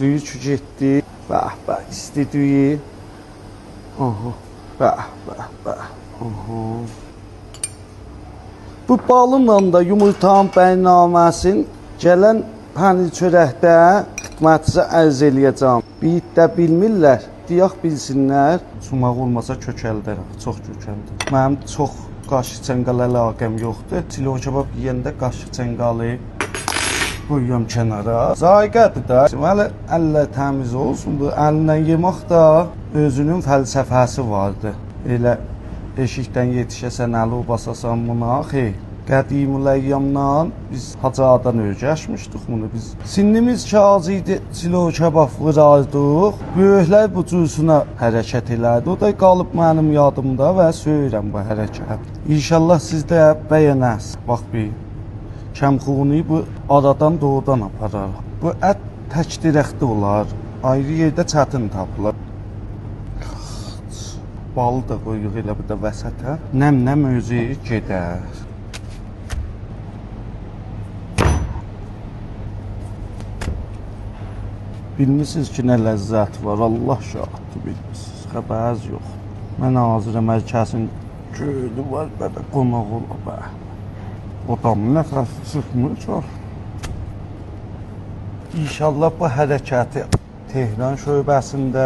Düyü getdi. Bəh, bəh, isti düyü. Aha, bəh, bəh, bəh. Aha. Bu balıqla da yumurtanın bəynaməsin gələn pənir çörəkdə xidmətinizə ərz eləyəcəm. Bir də bilmirlər, deyək bilsinlər. Sumaq olmasa kökəldərəm, çox kökəldir. Mənim çox qaşı çənqal əlaqəm yoxdur. Çilo kebab yeyəndə qaşı çənqalı qoyuyorum kənara. Zaiqədir də. Deməli, əllə təmiz olsun. Bu əllə yemək də özünün fəlsəfəsi vardı. Elə eşikdən yetişəsən, əli basasan buna, xeyr. Qədimül əyyamdan biz hacadan öyrəşmişdik bunu biz. Sinnimiz kağız idi, çilo kebab vurardıq. Böyüklər bu cürsünə hərəkət elədi. O da qalıb mənim yadımda və söyürəm bu hərəkət. İnşallah siz də bəyənərsiniz. Bax bir. Kəmxuni bu aradan doğudan aparar. Bu ət tək dirəkdə olar. Ayrı yerdə çətin tapılır. Balı da qoyuq elə bir də vəsətə. Nəm-nəm özü gedər. Bilmişsiniz ki, nə ləzzət var. Allah şahiddir, bilmişsiniz. Xəbəriniz yox. Mən Nazirə Mərkəzin gölü var, belə qonaq ola. Odamın nəfəsi çıxmır çox. İnşallah bu hərəkəti Tehran şöbəsində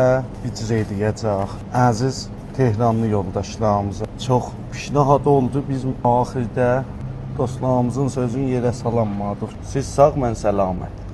icra edəcək. Əziz Tehranlı yoldaşlarımıza çox pişnahad oldu. Biz axirdə dostlarımızın sözünü yerə salanmadıq. Siz sağ, mən səlamət.